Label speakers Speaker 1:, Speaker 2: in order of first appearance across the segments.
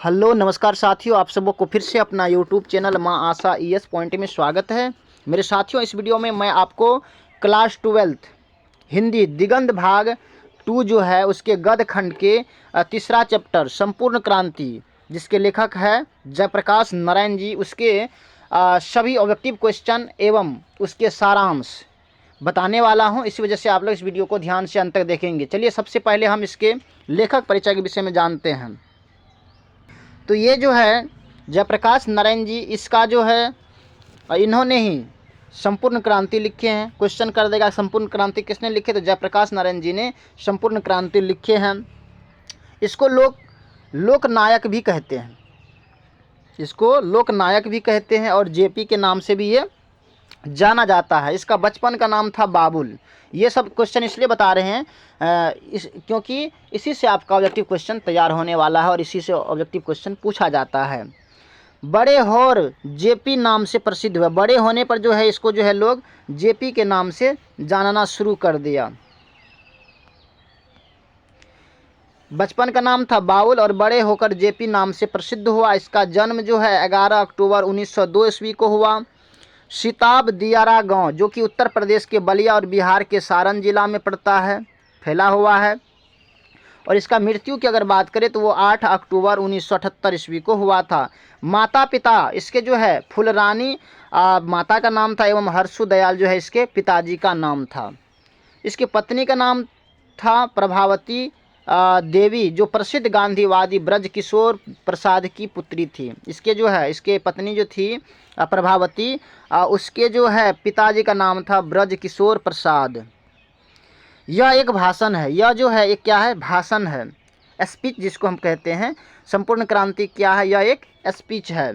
Speaker 1: Hello नमस्कार साथियों, आप सबों को फिर से अपना यूट्यूब चैनल माँ आशा ES पॉइंट में स्वागत है। मेरे साथियों, इस वीडियो में मैं आपको क्लास 12 हिंदी दिगंत भाग 2 जो है उसके गद्य खंड के तीसरा चैप्टर संपूर्ण क्रांति, जिसके लेखक है जयप्रकाश नारायण जी, उसके सभी ऑब्जेक्टिव क्वेश्चन एवं उसके सारांश बताने वाला हूं। इसी वजह से आप लोग इस वीडियो को ध्यान से अंत तक देखेंगे। चलिए सबसे पहले हम इसके लेखक परिचय के विषय में जानते हैं। तो ये जो है जयप्रकाश नारायण जी, इसका जो है इन्होंने ही संपूर्ण क्रांति लिखे हैं। क्वेश्चन कर देगा संपूर्ण क्रांति किसने लिखे, तो जयप्रकाश नारायण जी ने संपूर्ण क्रांति लिखे हैं। इसको लोकनायक भी कहते हैं, इसको लोकनायक भी कहते हैं और जेपी के नाम से भी ये जाना जाता है। इसका बचपन का नाम था बाबुल। ये सब क्वेश्चन इसलिए बता रहे हैं क्योंकि इसी से आपका ऑब्जेक्टिव क्वेश्चन तैयार होने वाला है और इसी से ऑब्जेक्टिव क्वेश्चन पूछा जाता है। बड़े होर जेपी नाम से प्रसिद्ध हुआ। बड़े होने पर जो है इसको जो है लोग जेपी के नाम से जानना शुरू कर दिया। बचपन का नाम था बाउल और बड़े होकर जेपी नाम से प्रसिद्ध हुआ। इसका जन्म जो है 11 अक्टूबर 1902 ईस्वी को हुआ। सिताब दियारा गांव, जो कि उत्तर प्रदेश के बलिया और बिहार के सारण जिला में पड़ता है, फैला हुआ है। और इसका मृत्यु की अगर बात करें तो वो 8 अक्टूबर 1978 ईस्वी को हुआ था। माता पिता इसके जो है फुलरानी माता का नाम था एवं हर्षु दयाल जो है इसके पिताजी का नाम था। इसकी पत्नी का नाम था प्रभावती देवी, जो प्रसिद्ध गांधीवादी ब्रजकिशोर प्रसाद की पुत्री थी। इसके जो है इसके पत्नी जो थी प्रभावती, उसके जो है पिताजी का नाम था ब्रजकिशोर प्रसाद। यह एक भाषण है, यह जो है एक क्या है, भाषण है, स्पीच जिसको हम कहते हैं। संपूर्ण क्रांति क्या है, यह एक स्पीच है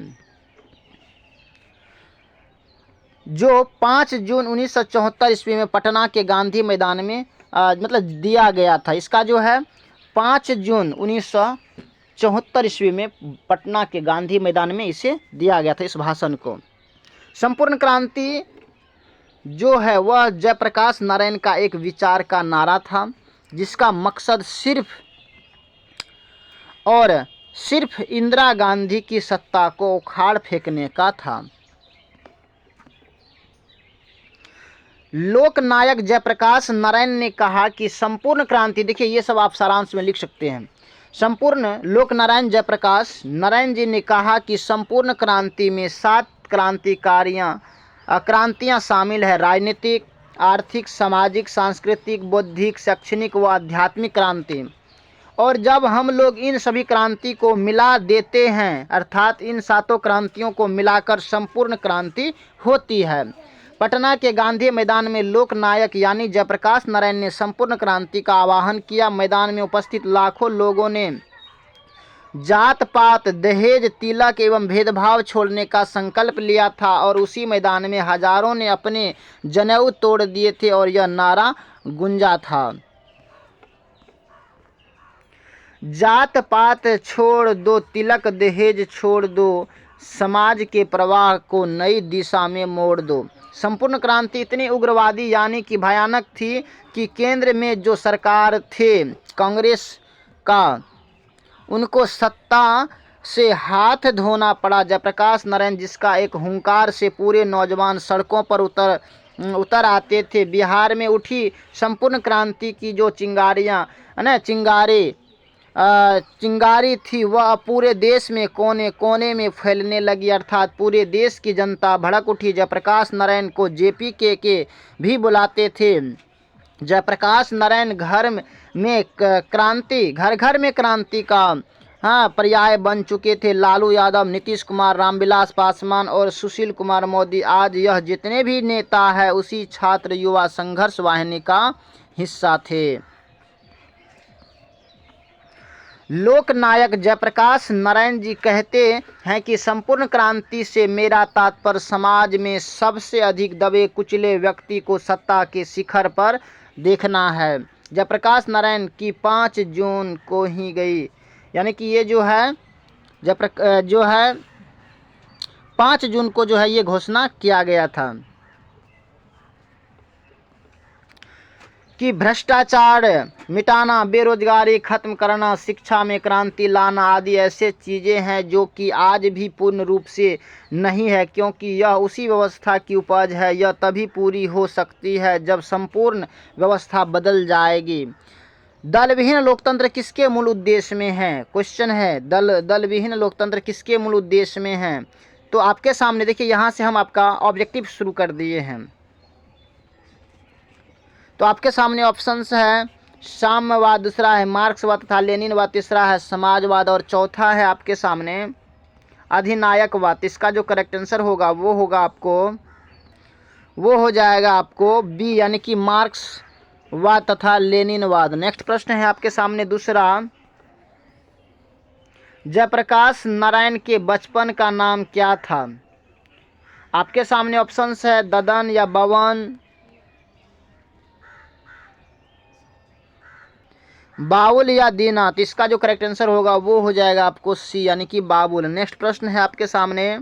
Speaker 1: जो 5 जून 1974 ईस्वी में पटना के गांधी मैदान में मतलब दिया गया था। इसका जो है 5 जून 1974 ईस्वी में पटना के गांधी मैदान में इसे दिया गया था, इस भाषण को। संपूर्ण क्रांति जो है वह जयप्रकाश नारायण का एक विचार का नारा था, जिसका मकसद सिर्फ और सिर्फ इंदिरा गांधी की सत्ता को उखाड़ फेंकने का था। लोकनायक जयप्रकाश नारायण ने कहा कि संपूर्ण क्रांति, देखिए ये सब आप सारांश में लिख सकते हैं। संपूर्ण लोकनारायण जयप्रकाश नारायण जी ने कहा कि संपूर्ण क्रांति में 7 क्रांतियाँ शामिल है: राजनीतिक, आर्थिक, सामाजिक, सांस्कृतिक, बौद्धिक, शैक्षणिक व आध्यात्मिक क्रांति। और जब हम लोग इन सभी क्रांति को मिला देते हैं, अर्थात इन 7 क्रांतियों को मिलाकर संपूर्ण क्रांति होती है। पटना के गांधी मैदान में लोकनायक यानी जयप्रकाश नारायण ने संपूर्ण क्रांति का आह्वान किया। मैदान में उपस्थित लाखों लोगों ने जात पात, दहेज, तिलक एवं भेदभाव छोड़ने का संकल्प लिया था और उसी मैदान में हजारों ने अपने जनेऊ तोड़ दिए थे और यह नारा गूंजा था: जात पात छोड़ दो, तिलक दहेज छोड़ दो, समाज के प्रवाह को नई दिशा में मोड़ दो। संपूर्ण क्रांति इतनी उग्रवादी यानी कि भयानक थी कि केंद्र में जो सरकार थे कांग्रेस का, उनको सत्ता से हाथ धोना पड़ा। जयप्रकाश नारायण, जिसका एक हुंकार से पूरे नौजवान सड़कों पर उतर आते थे। बिहार में उठी संपूर्ण क्रांति की जो चिंगारी थी, वह पूरे देश में कोने कोने में फैलने लगी, अर्थात पूरे देश की जनता भड़क उठी। जयप्रकाश नारायण को जेपी के भी बुलाते थे। जयप्रकाश नारायण घर घर में क्रांति का पर्याय बन चुके थे। लालू यादव, नीतीश कुमार, रामविलास पासवान और सुशील कुमार मोदी, आज यह जितने भी नेता हैं उसी छात्र युवा संघर्ष वाहिनी का हिस्सा थे। लोकनायक जयप्रकाश नारायण जी कहते हैं कि संपूर्ण क्रांति से मेरा तात्पर्य समाज में सबसे अधिक दबे कुचले व्यक्ति को सत्ता के शिखर पर देखना है। जयप्रकाश नारायण की 5 जून को ही गई, यानी कि ये जो है 5 जून को जो है ये घोषणा किया गया था। कि भ्रष्टाचार मिटाना, बेरोजगारी खत्म करना, शिक्षा में क्रांति लाना आदि ऐसे चीज़ें हैं जो कि आज भी पूर्ण रूप से नहीं है, क्योंकि यह उसी व्यवस्था की उपज है। यह तभी पूरी हो सकती है जब संपूर्ण व्यवस्था बदल जाएगी। दल विहीन लोकतंत्र किसके मूल उद्देश्य में है? क्वेश्चन है, दल विहीन लोकतंत्र किसके मूल उद्देश्य में है? तो आपके सामने देखिए, यहाँ से हम आपका ऑब्जेक्टिव शुरू कर दिए हैं। तो आपके सामने ऑप्शंस है साम्यवाद, दूसरा है मार्क्सवाद तथा लेनिनवाद, तीसरा है समाजवाद और चौथा है आपके सामने अधिनायकवाद। इसका जो करेक्ट आंसर होगा वो हो जाएगा आपको बी, यानी कि मार्क्सवाद तथा लेनिनवाद। नेक्स्ट प्रश्न है आपके सामने दूसरा, जयप्रकाश नारायण के बचपन का नाम क्या था? आपके सामने ऑप्शंस है ददन या बवन, बाबुल या दीना। तो इसका जो करेक्ट आंसर होगा वो हो जाएगा आपको सी, यानी कि बाबुल। नेक्स्ट प्रश्न है आपके सामने,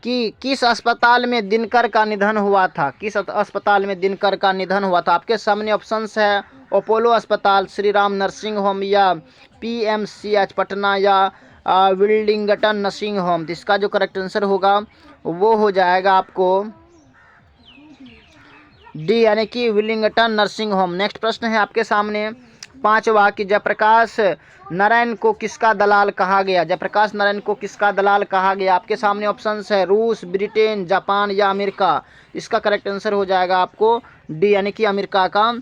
Speaker 1: कि किस अस्पताल में दिनकर का निधन हुआ था? किस अस्पताल में दिनकर का निधन हुआ था? आपके सामने ऑप्शंस है अपोलो अस्पताल, श्री राम नर्सिंग होम या PMCH पटना या विलिंगटन नर्सिंग होम। तो इसका जो करेक्ट आंसर होगा वो हो जाएगा आपको डी, यानी कि विलिंगटन नर्सिंग होम। नेक्स्ट प्रश्न है आपके सामने पांचवा, कि जयप्रकाश नारायण को किसका दलाल कहा गया? जयप्रकाश नारायण को किसका दलाल कहा गया? आपके सामने ऑप्शंस है रूस, ब्रिटेन, जापान या अमेरिका। इसका करेक्ट आंसर हो जाएगा आपको डी, यानी कि अमेरिका का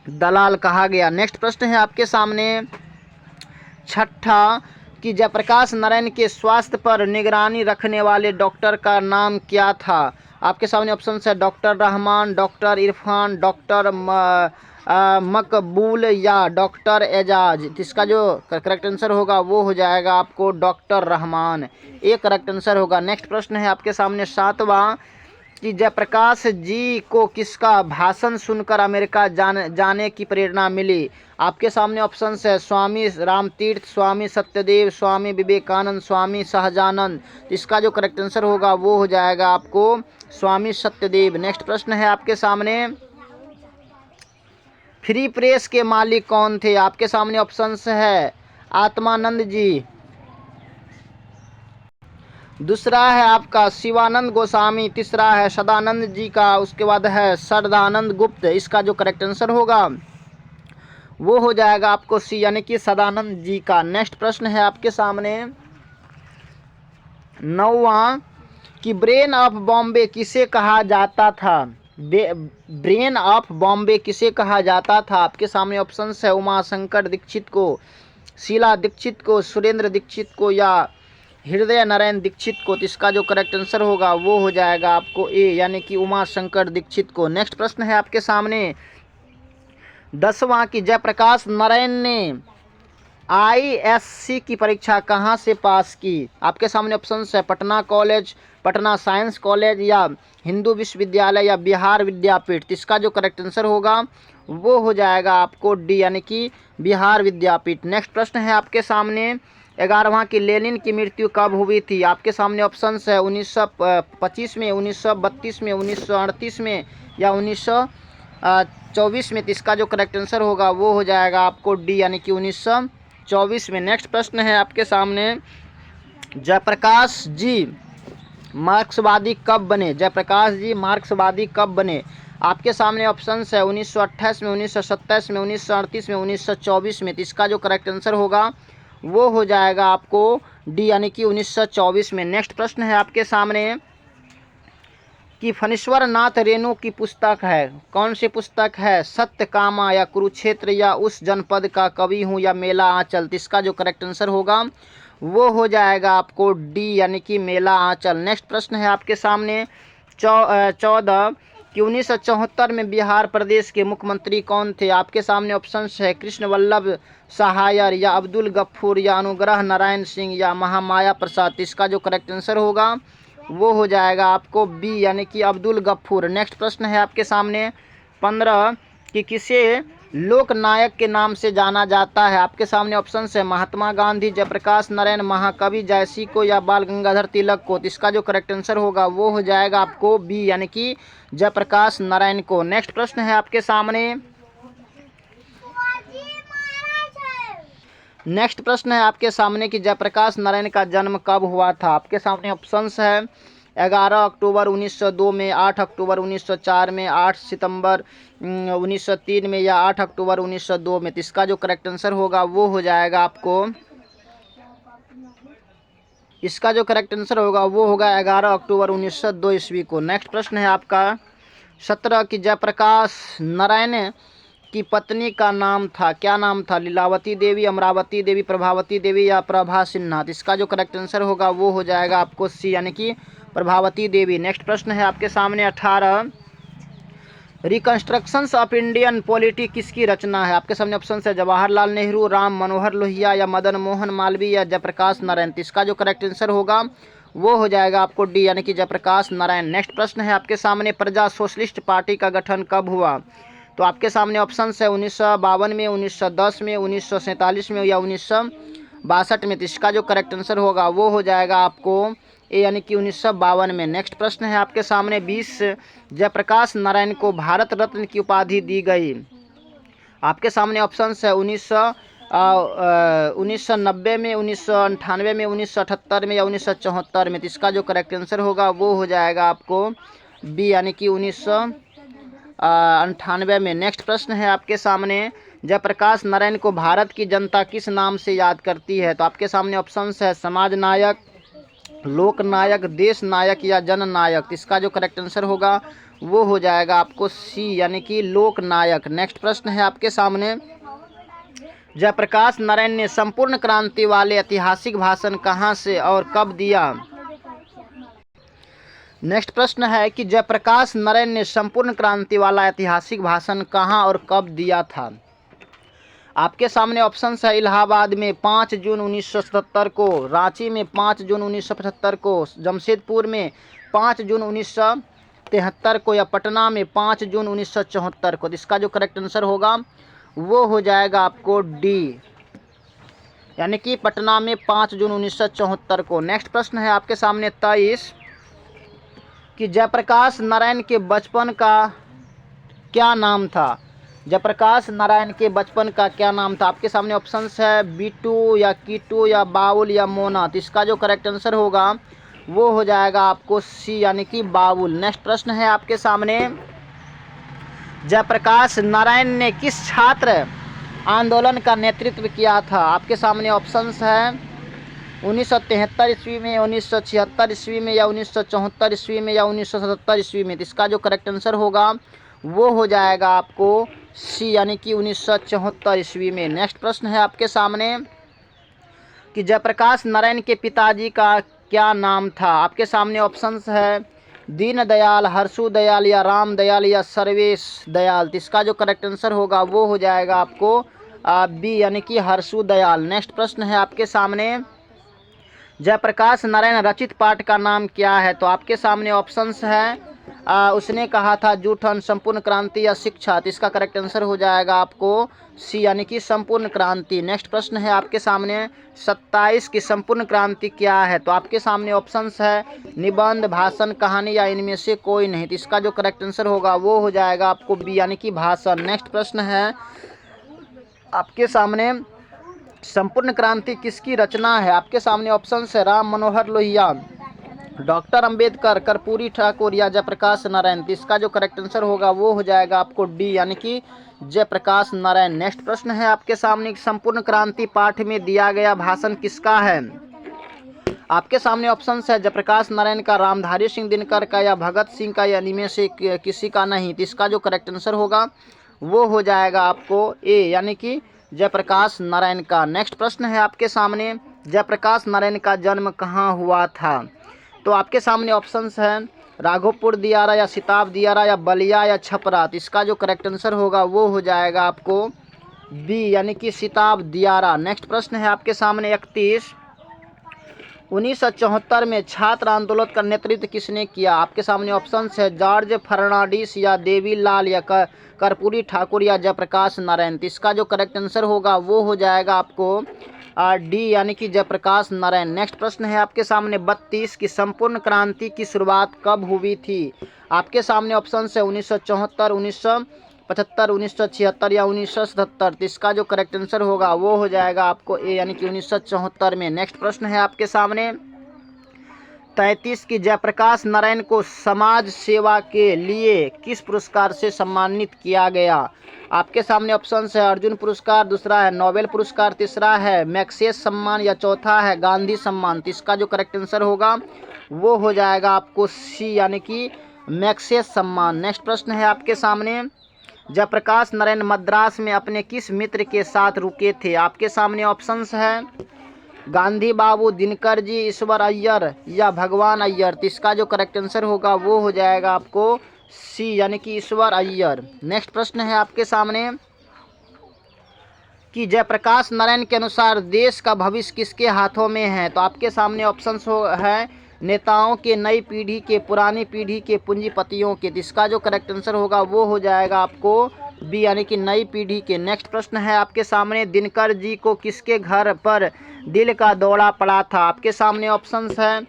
Speaker 1: दलाल कहा गया। नेक्स्ट प्रश्न है आपके सामने छठा, कि जयप्रकाश नारायण के स्वास्थ्य पर निगरानी रखने वाले डॉक्टर का नाम क्या था? आपके सामने ऑप्शन है doctor Rahman, doctor Irfan, doctor मकबूल या डॉक्टर एजाज। इसका जो करेक्ट आंसर होगा वो हो जाएगा आपको डॉक्टर रहमान, एक करेक्ट आंसर होगा। नेक्स्ट प्रश्न है आपके सामने सातवां, कि जयप्रकाश जी को किसका भाषण सुनकर अमेरिका जाने की प्रेरणा मिली? आपके सामने ऑप्शंस है स्वामी रामतीर्थ, स्वामी सत्यदेव, स्वामी विवेकानंद, स्वामी सहजानंद। इसका जो करेक्ट आंसर होगा वो हो जाएगा आपको स्वामी सत्यदेव। नेक्स्ट प्रश्न है आपके सामने, फ्री प्रेस के मालिक कौन थे? आपके सामने ऑप्शंस है आत्मानंद जी, दूसरा है आपका शिवानंद गोस्वामी, तीसरा है सदानंद जी का, उसके बाद है सदानंद गुप्त। इसका जो करेक्ट आंसर होगा वो हो जाएगा आपको सी, यानी कि सदानंद जी का। नेक्स्ट प्रश्न है आपके सामने नौवां, कि ब्रेन ऑफ बॉम्बे किसे कहा जाता था? ब्रेन ऑफ बॉम्बे किसे कहा जाता था? आपके सामने ऑप्शंस है उमाशंकर दीक्षित को, शीला दीक्षित को, सुरेंद्र दीक्षित को या हृदय नारायण दीक्षित को। तो इसका जो करेक्ट आंसर होगा वो हो जाएगा आपको ए, यानी कि उमाशंकर दीक्षित को। नेक्स्ट प्रश्न है आपके सामने दसवां, कि जयप्रकाश नारायण ने ISC की परीक्षा कहाँ से पास की? आपके सामने ऑप्शंस है Patna college, Patna science college या हिंदू विश्वविद्यालय या बिहार विद्यापीठ। इसका जो करेक्ट आंसर होगा वो हो जाएगा आपको डी, यानी कि बिहार विद्यापीठ। नेक्स्ट प्रश्न है आपके सामने 11वां, की लेनिन की मृत्यु कब हुई थी? आपके सामने ऑप्शंस है 1925 में, 1932 में, 1938 में या 1924 में। तो इसका जो करेक्ट आंसर होगा वो हो जाएगा आपको डी, यानी कि 1924 में। नेक्स्ट प्रश्न है आपके सामने, जयप्रकाश जी मार्क्सवादी कब बने? जयप्रकाश जी मार्क्सवादी कब बने? आपके सामने ऑप्शंस है 1928 में, 1927 में, 1938 में, 1924 में। तो इसका जो करेक्ट आंसर होगा वो हो जाएगा आपको डी, यानी कि 1924 में। नेक्स्ट प्रश्न है आपके सामने, कि फणीश्वर नाथ रेणु की पुस्तक है, कौन सी पुस्तक है? सत्यकामा या कुरुक्षेत्र या उस जनपद का कवि हूँ या मेला आंचल। इसका जो करेक्ट आंसर होगा वो हो जाएगा आपको डी, यानी कि मेला आंचल। नेक्स्ट प्रश्न है आपके सामने 14, कि 1974 में बिहार प्रदेश के मुख्यमंत्री कौन थे? आपके सामने ऑप्शंस है कृष्ण वल्लभ सहायर या अब्दुल गफ्फूर या अनुग्रह नारायण सिंह या महामाया प्रसाद। इसका जो करेक्ट आंसर होगा वो हो जाएगा आपको बी, यानी कि अब्दुल गफ्फूर। नेक्स्ट प्रश्न है आपके सामने 15, कि किसे लोकनायक के नाम से जाना जाता है? आपके सामने ऑप्शन है महात्मा गांधी, जयप्रकाश नारायण, महाकवि जयसी को या बाल गंगाधर तिलक को। तो इसका जो करेक्ट आंसर होगा वो हो जाएगा आपको बी, यानी कि जयप्रकाश नारायण को। नेक्स्ट प्रश्न है आपके सामने, नेक्स्ट प्रश्न है आपके सामने कि जयप्रकाश नारायण का जन्म कब हुआ था? आपके सामने ऑप्शंस है 11 अक्टूबर 1902 में, 8 अक्टूबर 1904 में, 8 सितंबर 1903 में या 8 अक्टूबर 1902 में। तो इसका जो करेक्ट आंसर होगा वो हो जाएगा आपको, इसका जो करेक्ट आंसर होगा वो होगा 11 अक्टूबर 1902 ईस्वी को। नेक्स्ट प्रश्न है आपका 17 कि जयप्रकाश नारायण की पत्नी का नाम था, क्या नाम था? लीलावती देवी, अमरावती देवी, प्रभावती देवी या प्रभा सिन्हा। तो इसका जो करेक्ट आंसर होगा वो हो जाएगा आपको सी, यानी कि प्रभावती देवी। नेक्स्ट प्रश्न है आपके सामने 18 रिकंस्ट्रक्शंस ऑफ इंडियन पॉलिटी किसकी रचना है? आपके सामने ऑप्शन है जवाहरलाल नेहरू, राम मनोहर लोहिया या मदन मोहन मालवीय या जयप्रकाश नारायण। तो इसका जो करेक्ट आंसर होगा वो हो जाएगा आपको डी, यानी कि जयप्रकाश नारायण। नेक्स्ट प्रश्न है आपके सामने प्रजा सोशलिस्ट पार्टी का गठन कब हुआ? तो आपके सामने ऑप्शन है 1952 में, 1910 में, 1947 में या 1962 में। तो इसका जो करेक्ट आंसर होगा वो हो जाएगा आपको ए, यानी कि 1952 में। नेक्स्ट प्रश्न है आपके सामने 20 जयप्रकाश नारायण को भारत रत्न की उपाधि दी गई? आपके सामने ऑप्शन है 1990 में, 1998 में, 1978 में या 1974 में। तो इसका जो करेक्ट आंसर होगा वो हो जाएगा आपको बी, यानी कि 1998 में। नेक्स्ट प्रश्न है आपके सामने जयप्रकाश नारायण को भारत की जनता किस नाम से याद करती है? तो आपके सामने ऑप्शन है समाज नायक, लोक नायक, देश नायक या जन नायक। तो इसका जो करेक्ट आंसर होगा वो हो जाएगा आपको सी, यानी कि लोक नायक। नेक्स्ट प्रश्न है आपके सामने जयप्रकाश नारायण ने संपूर्ण क्रांति वाले ऐतिहासिक भाषण कहाँ से और कब दिया? नेक्स्ट प्रश्न है कि जयप्रकाश नारायण ने संपूर्ण क्रांति वाला ऐतिहासिक भाषण कहाँ और कब दिया था? आपके सामने ऑप्शन है इलाहाबाद में 5 जून 1977 को, रांची में 5 जून 1975 को, जमशेदपुर में 5 जून 1973 को या पटना में 5 जून 1974 को। तो इसका जो करेक्ट आंसर होगा वो हो जाएगा आपको डी, यानी कि पटना में 5 जून 1974 को। नेक्स्ट प्रश्न है आपके सामने 23 कि जयप्रकाश नारायण के बचपन का क्या नाम था? जयप्रकाश नारायण के बचपन का क्या नाम था? आपके सामने ऑप्शंस है बीटू या कीटू या बाउल या मोना। तो इसका जो करेक्ट आंसर होगा वो हो जाएगा आपको सी, यानी कि बाउल। नेक्स्ट प्रश्न है आपके सामने जयप्रकाश नारायण ने किस छात्र आंदोलन का नेतृत्व किया था? आपके सामने ऑप्शंस है 1973 ईस्वी में, 1976 ईस्वी में या 1974 ईस्वी में या 1977 ईस्वी में। तो इसका जो करेक्ट आंसर होगा वो हो जाएगा आपको सी, यानी कि 1974 ईस्वी में। नेक्स्ट प्रश्न है आपके सामने कि जयप्रकाश नारायण के पिताजी का क्या नाम था? आपके सामने ऑप्शंस है दीनदयाल, हर्षु दयाल या राम दयाल या सर्वेश दयाल। तो इसका जो करेक्ट आंसर होगा वो हो जाएगा आपको बी, यानी कि हर्षु दयाल। नेक्स्ट प्रश्न है आपके सामने जयप्रकाश नारायण रचित पाठ का नाम क्या है? तो आपके सामने ऑप्शंस है उसने कहा था जूठन, संपूर्ण क्रांति या शिक्षा। तो इसका करेक्ट आंसर हो जाएगा आपको सी, यानी कि संपूर्ण क्रांति। नेक्स्ट प्रश्न है आपके सामने 27 की संपूर्ण क्रांति क्या है? तो आपके सामने ऑप्शंस है निबंध, भाषण, कहानी या इनमें से कोई नहीं। तो इसका जो करेक्ट आंसर होगा वो हो जाएगा आपको बी, यानी कि भाषण। नेक्स्ट प्रश्न है आपके सामने संपूर्ण क्रांति किसकी रचना है? आपके सामने ऑप्शन है राम मनोहर लोहिया, डॉक्टर अंबेडकर, कर्पूरी ठाकुर या जयप्रकाश नारायण। तो इसका जो करेक्ट आंसर होगा वो हो जाएगा आपको डी, यानी कि जयप्रकाश नारायण। नेक्स्ट प्रश्न है आपके सामने संपूर्ण क्रांति पाठ में दिया गया भाषण किसका है? आपके सामने ऑप्शन है जयप्रकाश नारायण का, रामधारी सिंह दिनकर का या भगत सिंह का या इनमें से किसी का नहीं। तो इसका जो करेक्ट आंसर होगा वो हो जाएगा आपको ए, यानी कि जयप्रकाश नारायण का। नेक्स्ट प्रश्न है आपके सामने जयप्रकाश नारायण का जन्म कहाँ हुआ था? तो आपके सामने ऑप्शंस हैं राघोपुर दियारा या सिताब दियारा या बलिया या छपरा। तो इसका जो करेक्ट आंसर होगा वो हो जाएगा आपको बी, यानी कि सिताब दियारा। नेक्स्ट प्रश्न है आपके सामने 31 1974 में छात्र आंदोलन का नेतृत्व किसने किया? आपके सामने ऑप्शंस है जॉर्ज फर्नांडिस या देवीलाल या कर्पूरी ठाकुर या जयप्रकाश नारायण। तो इसका जो करेक्ट आंसर होगा वो हो जाएगा आपको डी यानी कि जयप्रकाश नारायण। नेक्स्ट प्रश्न है आपके सामने 32 की संपूर्ण क्रांति की शुरुआत कब हुई थी? आपके सामने ऑप्शंस है 1974, 1975, 1976 या 1977। तो इसका जो करेक्ट आंसर होगा वो हो जाएगा आपको ए यानी कि 1974 में। नेक्स्ट प्रश्न है आपके सामने 33 की जयप्रकाश नारायण को समाज सेवा के लिए किस पुरस्कार से सम्मानित किया गया? आपके सामने ऑप्शंस है अर्जुन पुरस्कार, दूसरा है नोबेल पुरस्कार, तीसरा है मैक्सेस सम्मान या चौथा है गांधी सम्मान। तो इसका जो करेक्ट आंसर होगा वो हो जाएगा आपको सी यानी कि मैक्सेस सम्मान। नेक्स्ट प्रश्न है आपके सामने जयप्रकाश नारायण मद्रास में अपने किस मित्र के साथ रुके थे? आपके सामने ऑप्शंस है गांधी बाबू, दिनकर जी, ईश्वर अय्यर या भगवान अय्यर। तो इसका जो करेक्ट आंसर होगा वो हो जाएगा आपको सी यानी कि ईश्वर अय्यर। नेक्स्ट प्रश्न है आपके सामने कि जयप्रकाश नारायण के अनुसार देश का भविष्य किसके हाथों में है? तो आपके सामने ऑप्शंस है नेताओं के, नई पीढ़ी के, पुरानी पीढ़ी के, पूंजीपतियों के। तो इसका जो करेक्ट आंसर होगा वो हो जाएगा आपको बी यानी कि नई पीढ़ी के। नेक्स्ट प्रश्न है आपके सामने दिनकर जी को किसके घर पर दिल का दौरा पड़ा था? आपके सामने ऑप्शंस है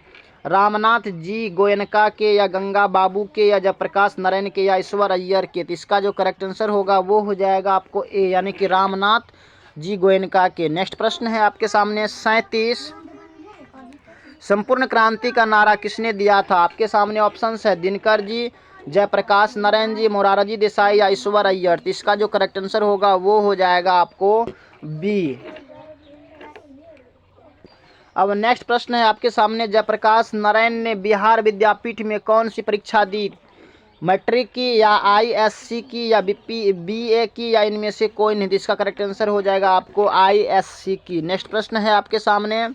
Speaker 1: रामनाथ जी गोयनका के या गंगा बाबू के या जयप्रकाश नारायण के या ईश्वर अय्यर के। तो इसका जो करेक्ट आंसर होगा वो हो जाएगा आपको ए यानी कि रामनाथ जी गोयनका के। नेक्स्ट प्रश्न है आपके सामने 37 संपूर्ण क्रांति का नारा किसने दिया था? आपके सामने ऑप्शंस है दिनकर जी, जयप्रकाश नारायण जी, मोरारजी देसाई या ईश्वर अय्यर। तो इसका जो करेक्ट आंसर होगा वो हो जाएगा आपको बी। अब नेक्स्ट प्रश्न है आपके सामने जयप्रकाश नारायण ने बिहार विद्यापीठ में कौन सी परीक्षा दी? मैट्रिक की या आईएससी की या बीए की या इनमें से कोई नहीं? इसका करेक्ट आंसर हो जाएगा आपको आईएससी की। नेक्स्ट प्रश्न है आपके सामने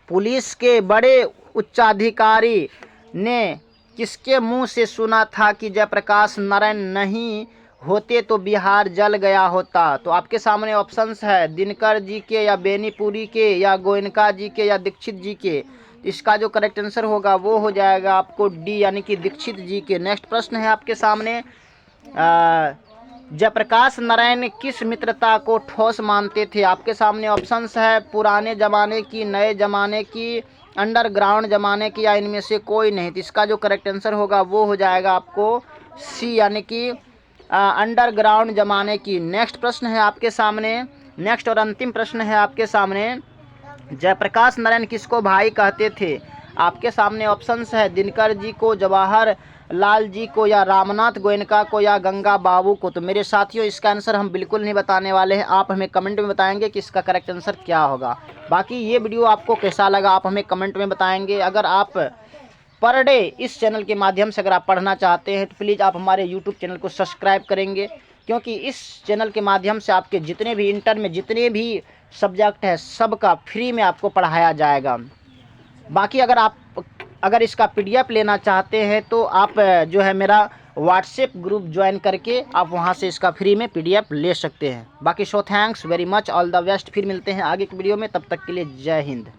Speaker 1: पुलिस के बड़े उच्चाधिकारी ने किसके मुंह से सुना था कि जयप्रकाश नारायण नहीं होते तो बिहार जल गया होता? तो आपके सामने ऑप्शंस है दिनकर जी के या बेनीपुरी के या गोयनका जी के या दीक्षित जी के। इसका जो करेक्ट आंसर होगा वो हो जाएगा आपको डी यानी कि दीक्षित जी के। नेक्स्ट प्रश्न है आपके सामने जयप्रकाश नारायण किस मित्रता को ठोस मानते थे? आपके सामने ऑप्शंस है पुराने ज़माने की, नए ज़माने की, अंडरग्राउंड ज़माने की या इनमें से कोई नहीं। तो इसका जो करेक्ट आंसर होगा वो हो जाएगा आपको सी यानी कि अंडरग्राउंड ज़माने की। नेक्स्ट प्रश्न है आपके सामने नेक्स्ट और अंतिम प्रश्न है आपके सामने जयप्रकाश नारायण किसको भाई कहते थे? आपके सामने ऑप्शंस है दिनकर जी को, जवाहर लाल जी को या रामनाथ गोयनका को या गंगा बाबू को। तो मेरे साथियों इसका आंसर हम बिल्कुल नहीं बताने वाले हैं, आप हमें कमेंट में बताएंगे कि इसका करेक्ट आंसर क्या होगा। बाकी ये वीडियो आपको कैसा लगा आप हमें कमेंट में बताएंगे। अगर आप पर डे इस चैनल के माध्यम से अगर आप पढ़ना चाहते हैं तो प्लीज़ आप हमारे यूट्यूब चैनल को सब्सक्राइब करेंगे, क्योंकि इस चैनल के माध्यम से आपके जितने भी इंटर में जितने भी सब्जेक्ट है सबका फ्री में आपको पढ़ाया जाएगा। बाकी अगर इसका पीडीएफ लेना चाहते हैं तो आप जो है मेरा व्हाट्सएप ग्रुप ज्वाइन करके आप वहां से इसका फ्री में पीडीएफ ले सकते हैं। बाकी thanks very much, all the best. फिर मिलते हैं आगे की वीडियो में, तब तक के लिए जय हिंद।